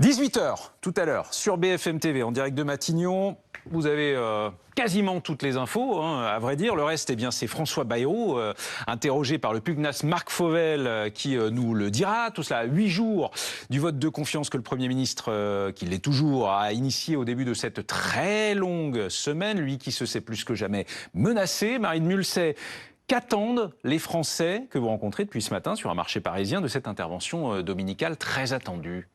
18h, tout à l'heure, sur BFM TV, en direct de Matignon. Vous avez quasiment toutes les infos, à vrai dire. Le reste, eh bien, c'est François Bayrou, interrogé par le pugnace Marc Fauvel, qui nous le dira. Tout cela à 8 jours du vote de confiance que le Premier ministre, qui l'est toujours, a initié au début de cette très longue semaine. Lui qui se sait plus que jamais menacé. Marine Mulsey, qu'attendent les Français que vous rencontrez depuis ce matin sur un marché parisien de cette intervention dominicale très attendue?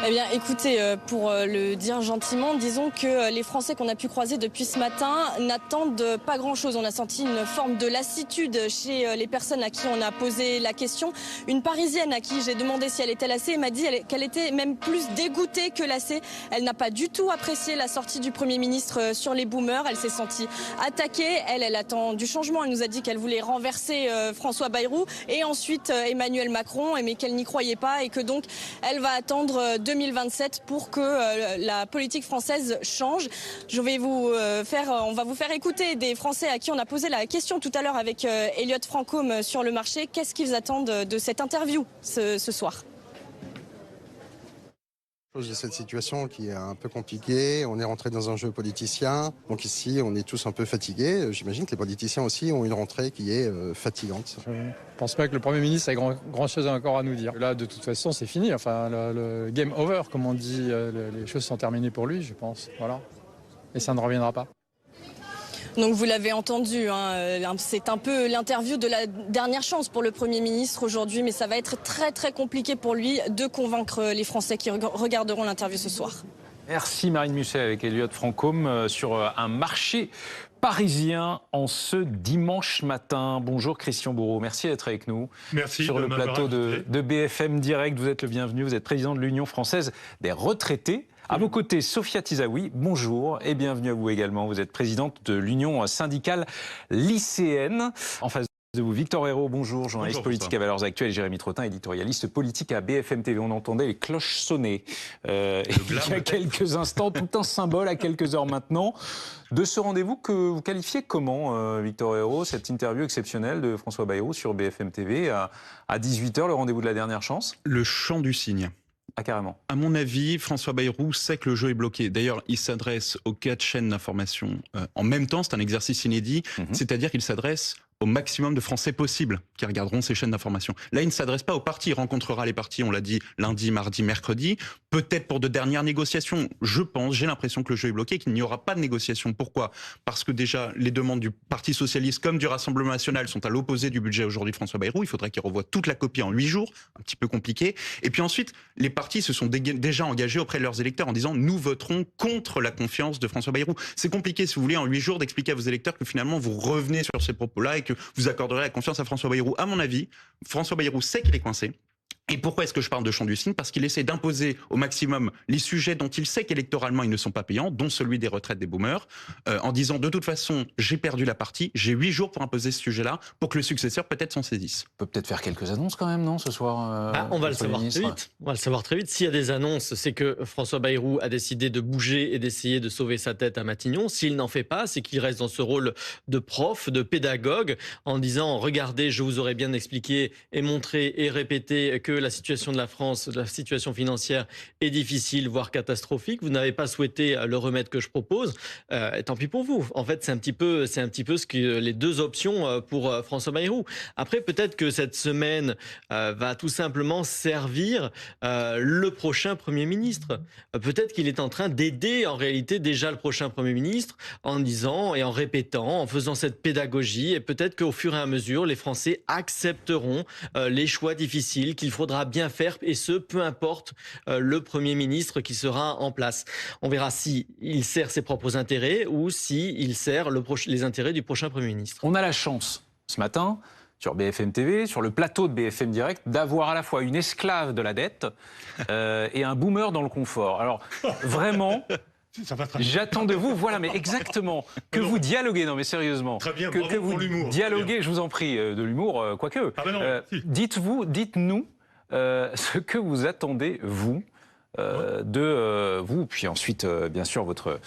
Eh bien, écoutez, pour le dire gentiment, disons que les Français qu'on a pu croiser depuis ce matin n'attendent pas grand-chose. On a senti une forme de lassitude chez les personnes à qui on a posé la question. Une Parisienne à qui j'ai demandé si elle était lassée m'a dit qu'elle était même plus dégoûtée que lassée. Elle n'a pas du tout apprécié la sortie du Premier ministre sur les boomers. Elle s'est sentie attaquée. Elle attend du changement. Elle nous a dit qu'elle voulait renverser François Bayrou et ensuite Emmanuel Macron, mais qu'elle n'y croyait pas et que donc elle va attendre 2027 pour que la politique française change. On va vous faire écouter des Français à qui on a posé la question tout à l'heure avec Elliot Francôme sur le marché. Qu'est-ce qu'ils attendent de cette interview ce soir ? De cette situation qui est un peu compliquée, on est rentré dans un jeu politicien, donc ici on est tous un peu fatigués. J'imagine que les politiciens aussi ont une rentrée qui est fatigante. Je ne pense pas que le Premier ministre ait grand chose encore à nous dire. Là, de toute façon, c'est fini. Enfin, le game over, comme on dit, les choses sont terminées pour lui, je pense. Voilà. Et ça ne reviendra pas. Donc vous l'avez entendu, c'est un peu l'interview de la dernière chance pour le Premier ministre aujourd'hui, mais ça va être très très compliqué pour lui de convaincre les Français qui regarderont l'interview ce soir. Merci Marine Mulsey avec Elliot Francôme sur un marché parisien en ce dimanche matin. Bonjour Christian Bourreau, merci d'être avec nous. Merci sur le plateau de BFM Direct. Vous êtes le bienvenu, vous êtes président de l'Union française des retraités. À vos côtés, Sophia Tizaoui, bonjour et bienvenue à vous également. Vous êtes présidente de l'Union syndicale lycéenne. En face de vous, Victor Hérault, bonjour, journaliste politique à Valeurs Actuelles, et Jérémy Trottin, éditorialiste politique à BFM TV. On entendait les cloches sonner il y a quelques instants, tout un symbole à quelques heures maintenant. De ce rendez-vous que vous qualifiez comment, Victor Hérault, cette interview exceptionnelle de François Bayrou sur BFM TV à 18h, le rendez-vous de la dernière chance? Le chant du cygne. Ah, carrément. À mon avis, François Bayrou sait que le jeu est bloqué. D'ailleurs, il s'adresse aux 4 chaînes d'information en même temps. C'est un exercice inédit. C'est-à-dire qu'il s'adresse au maximum de Français possibles qui regarderont ces chaînes d'information. Là, il ne s'adresse pas aux partis. Il rencontrera les partis, on l'a dit, lundi, mardi, mercredi. Peut-être pour de dernières négociations. Je pense, j'ai l'impression que le jeu est bloqué, qu'il n'y aura pas de négociation. Pourquoi ? Parce que déjà, les demandes du Parti Socialiste comme du Rassemblement National sont à l'opposé du budget aujourd'hui de François Bayrou. Il faudrait qu'il revoie toute la copie en 8 jours. Un petit peu compliqué. Et puis ensuite, les partis se sont déjà engagés auprès de leurs électeurs en disant « Nous voterons contre la confiance de François Bayrou ». C'est compliqué, si vous voulez, en 8 jours d'expliquer à vos électeurs que finalement vous revenez sur ces propos-là et que vous accorderez la confiance à François Bayrou. À mon avis, François Bayrou sait qu'il est coincé. Et pourquoi est-ce que je parle de chant du cygne ? Parce qu'il essaie d'imposer au maximum les sujets dont il sait qu'électoralement ils ne sont pas payants, dont celui des retraites des boomers, en disant de toute façon j'ai perdu la partie, j'ai 8 jours pour imposer ce sujet-là, pour que le successeur peut-être s'en saisisse. On peut peut-être faire quelques annonces quand même, non, ce soir on va le savoir très vite. On va le savoir très vite. S'il y a des annonces, c'est que François Bayrou a décidé de bouger et d'essayer de sauver sa tête à Matignon. S'il n'en fait pas, c'est qu'il reste dans ce rôle de prof, de pédagogue, en disant regardez, je vous aurais bien expliqué et montré et répété que la situation de la France, la situation financière est difficile, voire catastrophique. Vous n'avez pas souhaité le remède que je propose. Tant pis pour vous. En fait, c'est un petit peu ce que les deux options pour François Bayrou. Après, peut-être que cette semaine va tout simplement servir le prochain Premier ministre. Peut-être qu'il est en train d'aider en réalité déjà le prochain Premier ministre en disant et en répétant, en faisant cette pédagogie. Et peut-être qu'au fur et à mesure, les Français accepteront les choix difficiles qu'il faudra bien faire, et ce, peu importe le Premier ministre qui sera en place. On verra s'il sert ses propres intérêts ou s'il sert les intérêts du prochain Premier ministre. On a la chance, ce matin, sur BFM TV, sur le plateau de BFM Direct, d'avoir à la fois une esclave de la dette et un boomer dans le confort. Alors, vraiment... J'attends de vous, voilà, mais exactement, que vous dialoguez, non mais sérieusement, très bien, que vous dialoguez, je vous en prie, de l'humour, quoique. Dites-nous ce que vous attendez, vous, de vous, puis ensuite, bien sûr, votre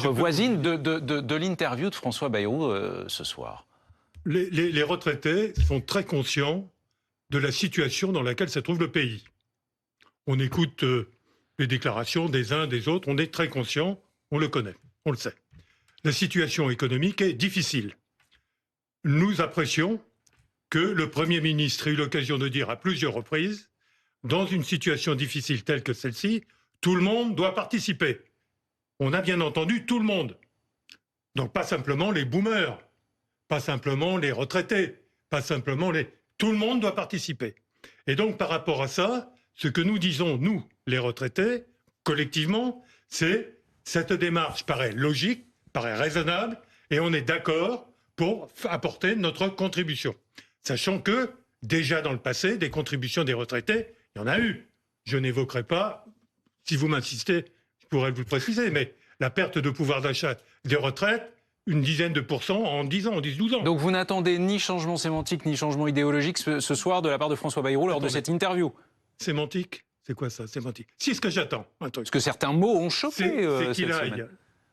voisine, de l'interview de François Bayrou ce soir. Les retraités sont très conscients de la situation dans laquelle se trouve le pays. On écoute les déclarations des uns, des autres, on est très conscient, on le connaît, on le sait. La situation économique est difficile. Nous apprécions que le Premier ministre ait eu l'occasion de dire à plusieurs reprises, dans une situation difficile telle que celle-ci, tout le monde doit participer. On a bien entendu tout le monde. Donc pas simplement les boomers, pas simplement les retraités, pas simplement les... Tout le monde doit participer. Et donc par rapport à ça, ce que nous disons, nous, les retraités, collectivement, c'est cette démarche paraît logique, paraît raisonnable, et on est d'accord pour apporter notre contribution. Sachant que, déjà dans le passé, des contributions des retraités, il y en a eu. Je n'évoquerai pas, si vous m'insistez, je pourrais vous le préciser, mais la perte de pouvoir d'achat des retraites, une dizaine de pourcents en 10 ans, en 10-12 ans. Donc vous n'attendez ni changement sémantique, ni changement idéologique ce soir de la part de François Bayrou lors de cette interview? Sémantique? C'est quoi ça, sémantique? Si, ce que j'attends, un truc. Parce que certains mots ont chauffé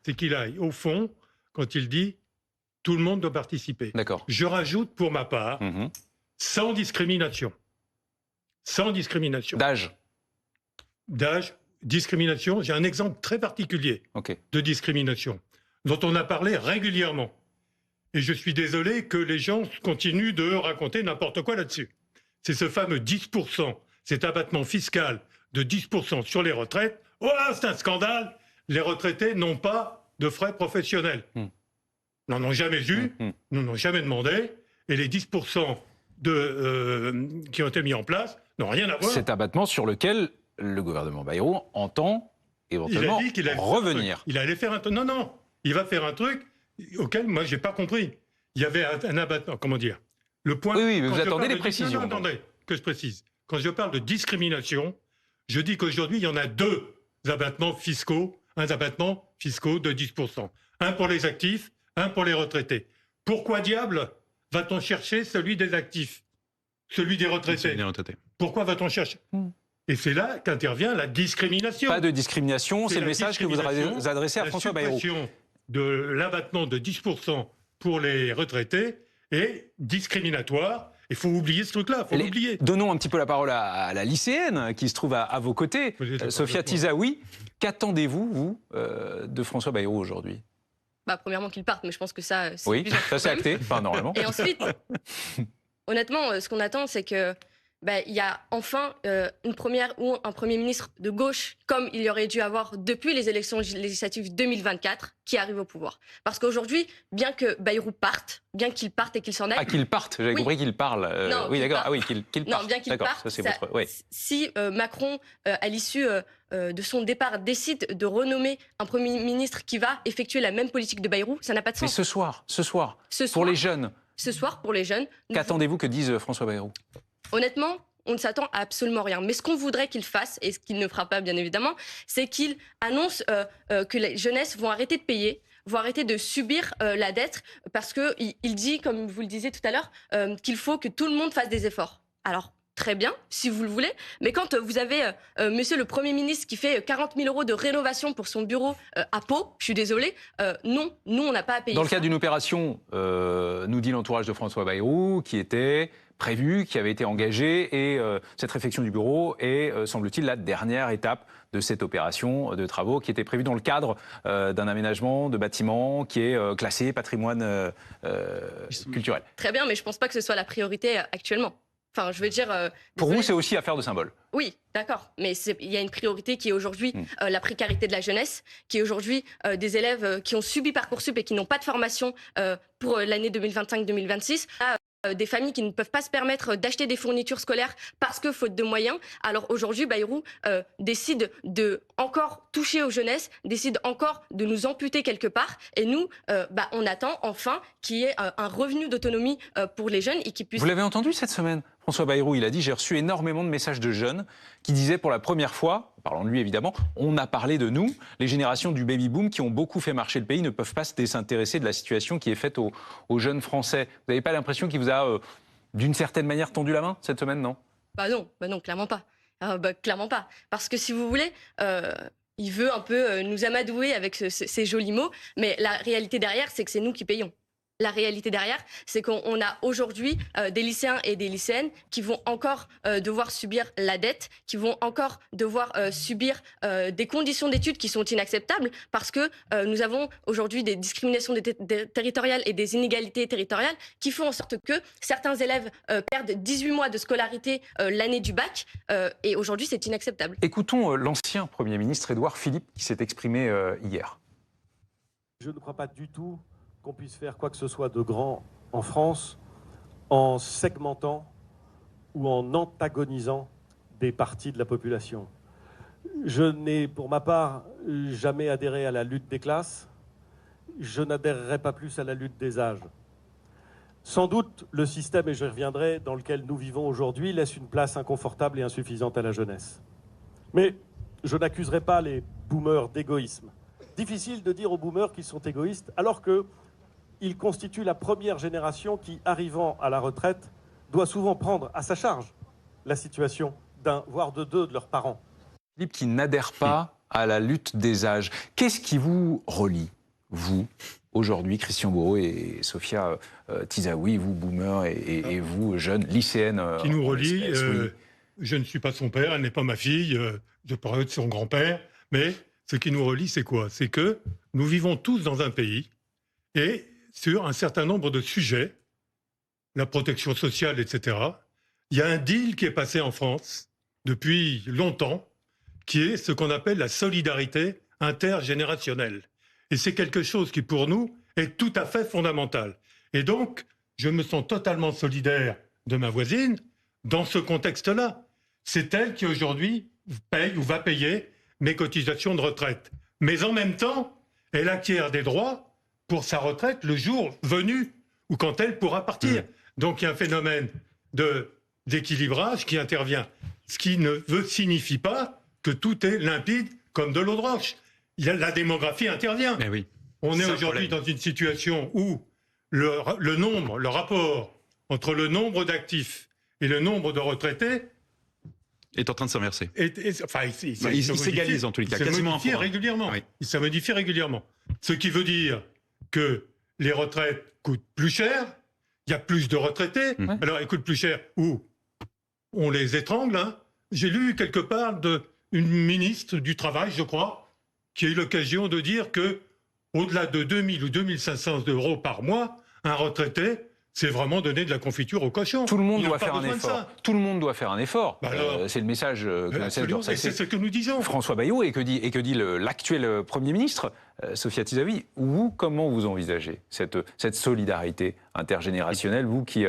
c'est qu'il aille, au fond, quand il dit « tout le monde doit participer ». D'accord. Je rajoute pour ma part, sans discrimination. Sans discrimination. D'âge. D'âge, discrimination. J'ai un exemple très particulier de discrimination dont on a parlé régulièrement. Et je suis désolé que les gens continuent de raconter n'importe quoi là-dessus. C'est ce fameux 10%, cet abattement fiscal de 10% sur les retraites. Oh, c'est un scandale! Les retraités n'ont pas de frais professionnels. N'en ont jamais eu, nous n'ont jamais demandé. Et les 10% qui ont été mis en place n'ont rien à voir. Cet abattement sur lequel le gouvernement Bayrou entend éventuellement revenir. Il allait faire un truc. Non, il va faire un truc auquel moi je n'ai pas compris. Il y avait un abattement, comment dire? Le point. Oui, mais vous attendez des précisions. Non, attendez, que je précise. Quand je parle de discrimination, je dis qu'aujourd'hui il y en a deux abattements fiscaux, abattements fiscaux de 10%. Un pour les actifs, un pour les retraités. Pourquoi diable va-t-on chercher celui des actifs, celui des retraités? Pourquoi va-t-on chercher? Et c'est là qu'intervient la discrimination. Pas de discrimination, c'est le message que vous adressez à François Bayrou. La suppression de l'abattement de 10% pour les retraités est discriminatoire. Il faut oublier ce truc-là, il faut l'oublier. Donnons un petit peu la parole à la lycéenne qui se trouve à vos côtés, Sophia Tizaoui. Qu'attendez-vous, vous, de François Bayrou aujourd'hui? Premièrement qu'il parte, mais je pense que ça... Oui, ça c'est acté, enfin normalement. Et ensuite, honnêtement, ce qu'on attend, c'est que il y a enfin une première ou un Premier ministre de gauche, comme il y aurait dû avoir depuis les élections législatives 2024, qui arrive au pouvoir. Parce qu'aujourd'hui, bien que Bayrou parte, bien qu'il parte et qu'il s'en aille... Ah, qu'il parte, j'avais compris qu'il parle. Non, oui, d'accord, ah oui, qu'il parte. Non, bien qu'il parte, si Macron, à l'issue de son départ, décide de renommer un Premier ministre qui va effectuer la même politique de Bayrou, ça n'a pas de sens. Mais ce soir, pour les jeunes... Ce soir, pour les jeunes... Qu'attendez-vous que dise François Bayrou? Honnêtement, on ne s'attend à absolument rien. Mais ce qu'on voudrait qu'il fasse, et ce qu'il ne fera pas bien évidemment, c'est qu'il annonce que les jeunesses vont arrêter de payer, vont arrêter de subir la dette, parce qu'il dit, comme vous le disiez tout à l'heure, qu'il faut que tout le monde fasse des efforts. Alors, très bien, si vous le voulez, mais quand vous avez monsieur le Premier ministre qui fait 40 000 € de rénovation pour son bureau à Pau, je suis désolée, non, nous on n'a pas à payer. Dans le cadre d'une opération, nous dit l'entourage de François Bayrou, qui était prévue, qui avait été engagée, et cette réfection du bureau est, semble-t-il, la dernière étape de cette opération de travaux qui était prévue dans le cadre d'un aménagement de bâtiment qui est classé patrimoine culturel. Très bien, mais je ne pense pas que ce soit la priorité actuellement. Enfin, je veux dire... Pour vous, c'est aussi affaire de symbole. Oui, d'accord. Mais il y a une priorité qui est aujourd'hui la précarité de la jeunesse, qui est aujourd'hui des élèves qui ont subi Parcoursup et qui n'ont pas de formation pour l'année 2025-2026. Des familles qui ne peuvent pas se permettre d'acheter des fournitures scolaires parce que faute de moyens. Alors aujourd'hui, Bayrou décide de encore toucher aux jeunesses, décide encore de nous amputer quelque part. Et nous, on attend enfin qu'il y ait un revenu d'autonomie pour les jeunes et qui puissent... Vous l'avez entendu cette semaine, François Bayrou, il a dit « J'ai reçu énormément de messages de jeunes qui disaient pour la première fois, parlant de lui évidemment, on a parlé de nous, les générations du baby-boom qui ont beaucoup fait marcher le pays ne peuvent pas se désintéresser de la situation qui est faite aux jeunes Français. » Vous n'avez pas l'impression qu'il vous a, d'une certaine manière, tendu la main cette semaine, non? Non, clairement pas. Clairement pas. Parce que si vous voulez... il veut un peu nous amadouer avec ces jolis mots, mais la réalité derrière, c'est que c'est nous qui payons. La réalité derrière, c'est qu'on a aujourd'hui des lycéens et des lycéennes qui vont encore devoir subir la dette, qui vont encore devoir subir des conditions d'études qui sont inacceptables parce que nous avons aujourd'hui des discriminations territoriales et des inégalités territoriales qui font en sorte que certains élèves perdent 18 mois de scolarité l'année du bac et aujourd'hui c'est inacceptable. Écoutons l'ancien Premier ministre Édouard Philippe qui s'est exprimé hier. Je ne crois pas du tout qu'on puisse faire quoi que ce soit de grand en France en segmentant ou en antagonisant des parties de la population. Je n'ai, pour ma part, jamais adhéré à la lutte des classes. Je n'adhérerai pas plus à la lutte des âges. Sans doute, le système, et je reviendrai, dans lequel nous vivons aujourd'hui, laisse une place inconfortable et insuffisante à la jeunesse. Mais je n'accuserai pas les boomers d'égoïsme. Difficile de dire aux boomers qu'ils sont égoïstes, alors qu'ils constituent la première génération qui, arrivant à la retraite, doit souvent prendre à sa charge la situation d'un, voire de deux de leurs parents. Philippe qui n'adhère pas à la lutte des âges. Qu'est-ce qui vous relie, vous, aujourd'hui, Christian Bourreau et Sophia Tizaoui, vous, boomer, et vous, jeunes lycéennes qui nous relie, oui. Je ne suis pas son père, elle n'est pas ma fille, je pourrais être son grand-père, mais ce qui nous relie, c'est quoi? C'est que nous vivons tous dans un pays et sur un certain nombre de sujets, la protection sociale, etc., il y a un deal qui est passé en France depuis longtemps, qui est ce qu'on appelle la solidarité intergénérationnelle. Et c'est quelque chose qui, pour nous, est tout à fait fondamental. Et donc, je me sens totalement solidaire de ma voisine dans ce contexte-là. C'est elle qui, aujourd'hui, paye ou va payer mes cotisations de retraite. Mais en même temps, elle acquiert des droits pour sa retraite le jour venu ou quand elle pourra partir. Donc, il y a un phénomène d'équilibrage qui intervient. Ce qui ne signifie pas que tout est limpide comme de l'eau de roche. La démographie intervient. Mais oui. On est aujourd'hui dans une situation où le rapport entre le nombre d'actifs et le nombre de retraités est en train de s'inverser. Il s'égalise en tous les cas. Il se modifie régulièrement. Oui. Il se modifie régulièrement. Ce qui veut dire que les retraites coûtent plus cher, il y a plus de retraités. Alors, elles coûtent plus cher où on les étrangle. Hein. J'ai lu quelque part une ministre du Travail, je crois, qui a eu l'occasion de dire que au-delà de 2000 ou 2500 euros par mois, un retraité, c'est vraiment donner de la confiture au cochon. Tout le monde doit faire un effort. Tout le monde doit faire un effort. C'est le message que c'est ce que nous disons. François Bayrou et que dit l'actuel Premier ministre, Sophia Tizaoui. Vous, comment vous envisagez cette solidarité intergénérationnelle, vous qui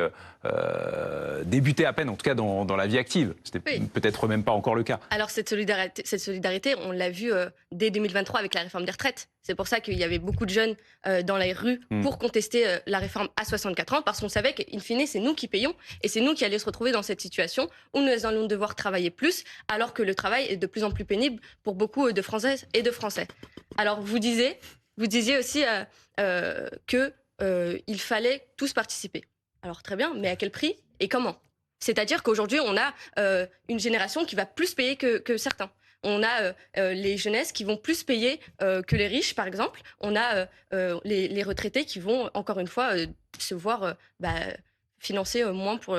débutez à peine, en tout cas dans la vie active? C'était peut-être même pas encore le cas. Alors cette solidarité, on l'a vu dès 2023 avec la réforme des retraites. C'est pour ça qu'il y avait beaucoup de jeunes dans les rues pour contester la réforme à 64 ans, parce qu'on savait qu'in fine, c'est nous qui payons et c'est nous qui allions se retrouver dans cette situation où nous allons devoir travailler plus, alors que le travail est de plus en plus pénible pour beaucoup de Françaises et de Français. Alors vous disiez aussi qu'il fallait tous participer. Alors très bien, mais à quel prix et comment? C'est-à-dire qu'aujourd'hui, on a une génération qui va plus payer que certains. On a les jeunesses qui vont plus payer que les riches, par exemple. On a les retraités qui vont, encore une fois, se voir financer moins pour...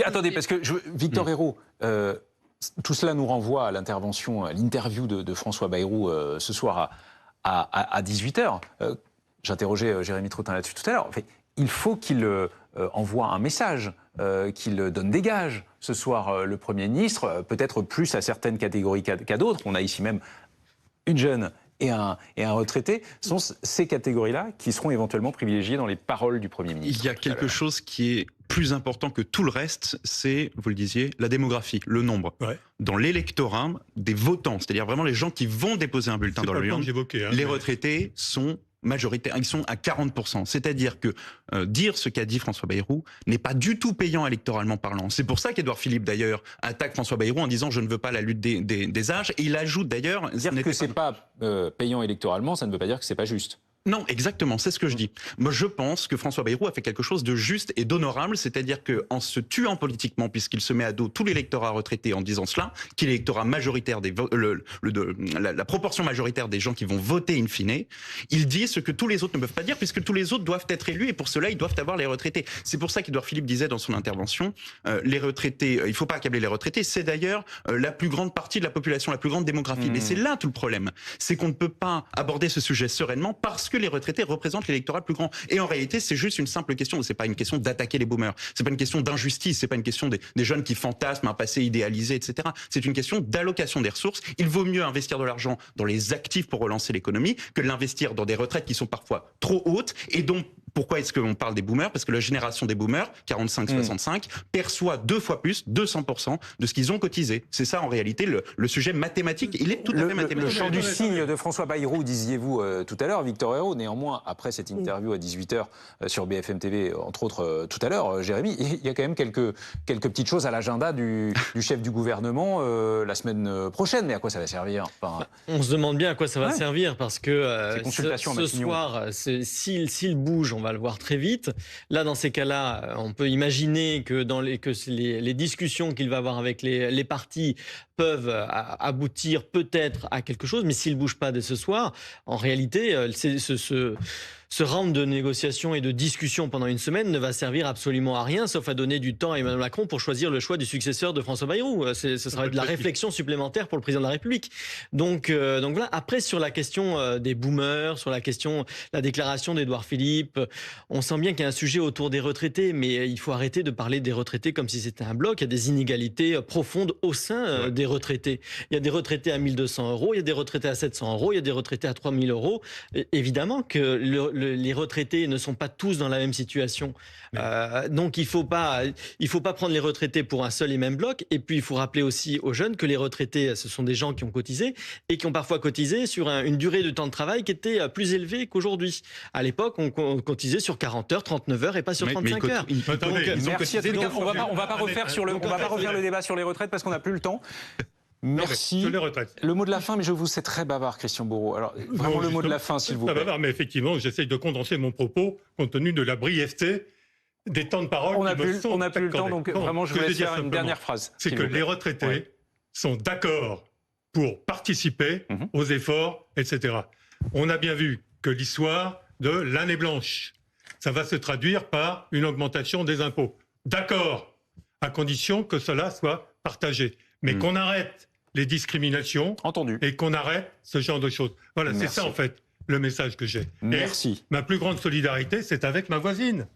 Attendez, parce que Victor Hérault, tout cela nous renvoie à l'interview de François Bayrou ce soir à 18h. J'interrogeais Jérémy Trottin là-dessus tout à l'heure. Il faut qu'il envoie un message, qu'il donne des gages ce soir, le Premier ministre, peut-être plus à certaines catégories qu'à d'autres. On a ici même une jeune et un retraité. Ce sont ces catégories-là qui seront éventuellement privilégiées dans les paroles du Premier ministre. Il y a quelque chose qui est plus important que tout le reste, c'est, vous le disiez, la démographie, le nombre. Ouais. Dans l'électorat des votants, c'est-à-dire vraiment les gens qui vont déposer un bulletin dans l'urne, les retraités sont majoritaires, ils sont à 40%. C'est-à-dire que dire ce qu'a dit François Bayrou n'est pas du tout payant électoralement parlant. C'est pour ça qu'Édouard Philippe, d'ailleurs, attaque François Bayrou en disant « je ne veux pas la lutte des âges ». Et il ajoute d'ailleurs... Dire que c'est pas payant électoralement, ça ne veut pas dire que c'est pas juste. Non, exactement, c'est ce que je dis. Moi, je pense que François Bayrou a fait quelque chose de juste et d'honorable, c'est-à-dire qu'en se tuant politiquement, puisqu'il se met à dos tout l'électorat retraité en disant cela, qu'il est l'électorat majoritaire, la proportion majoritaire des gens qui vont voter in fine, il dit ce que tous les autres ne peuvent pas dire, puisque tous les autres doivent être élus, et pour cela, ils doivent avoir les retraités. C'est pour ça qu'Édouard Philippe disait dans son intervention, les retraités, il ne faut pas accabler les retraités, c'est d'ailleurs la plus grande partie de la population, la plus grande démographie. Mais c'est là tout le problème, c'est qu'on ne peut pas aborder ce sujet sereinement parce que les retraités représentent l'électorat le plus grand. Et en réalité, c'est juste une simple question. C'est pas une question d'attaquer les boomers. C'est pas une question d'injustice. C'est pas une question des jeunes qui fantasment un passé idéalisé, etc. C'est une question d'allocation des ressources. Il vaut mieux investir de l'argent dans les actifs pour relancer l'économie que de l'investir dans des retraites qui sont parfois trop hautes et dont pourquoi est-ce qu'on parle des boomers? Parce que la génération des boomers, 45-65, perçoit 2 fois plus, 200% de ce qu'ils ont cotisé. C'est ça en réalité le sujet mathématique. Il est tout à fait mathématique. Le chant du cygne de François Bayrou, disiez-vous tout à l'heure, Victor Hérault. Néanmoins, après cette interview à 18h sur BFM TV, entre autres tout à l'heure, Jérémy, il y a quand même quelques petites choses à l'agenda du chef du gouvernement la semaine prochaine. Mais à quoi ça va servir? On se demande bien à quoi ça va servir parce que ce Matignon. Soir, s'il bouge, on va le voir très vite. Là, dans ces cas-là, on peut imaginer que les discussions qu'il va avoir avec les partis peuvent aboutir peut-être à quelque chose, mais s'il ne bouge pas dès ce soir, en réalité, ce round de négociations et de discussions pendant une semaine ne va servir absolument à rien, sauf à donner du temps à Emmanuel Macron pour choisir le choix du successeur de François Bayrou. Ce sera de la réflexion supplémentaire pour le président de la République. Donc voilà. Après, sur la question des boomers, sur la déclaration d'Édouard Philippe, on sent bien qu'il y a un sujet autour des retraités, mais il faut arrêter de parler des retraités comme si c'était un bloc. Il y a des inégalités profondes au sein des retraités. Il y a des retraités à 1 200 €, il y a des retraités à 700 €, il y a des retraités à 3 000 €. Évidemment que les retraités ne sont pas tous dans la même situation. Donc il faut pas prendre les retraités pour un seul et même bloc. Et puis il faut rappeler aussi aux jeunes que les retraités, ce sont des gens qui ont cotisé et qui ont parfois cotisé sur une durée de temps de travail qui était plus élevée qu'aujourd'hui. À l'époque, on cotisait sur 40 heures, 39 heures et pas sur 35 heures. Merci à tous les gars. On va pas refaire le débat sur les retraites parce qu'on n'a plus le temps. Merci. Le mot de la fin, mais je vous sais très bavard, Christian Bourreau. Alors, vraiment le mot de la fin, s'il vous plaît. Bavard, mais effectivement, j'essaye de condenser mon propos compte tenu de la brièveté des temps de parole. On n'a plus le temps, donc vraiment, je vous laisse faire une dernière phrase. C'est que les retraités sont d'accord pour participer aux efforts, etc. On a bien vu que l'histoire de l'année blanche, ça va se traduire par une augmentation des impôts. D'accord, à condition que cela soit partagé. Mais qu'on arrête les discriminations. Entendu. Et qu'on arrête ce genre de choses. Voilà, c'est ça en fait le message que j'ai. Merci. Et ma plus grande solidarité, c'est avec ma voisine.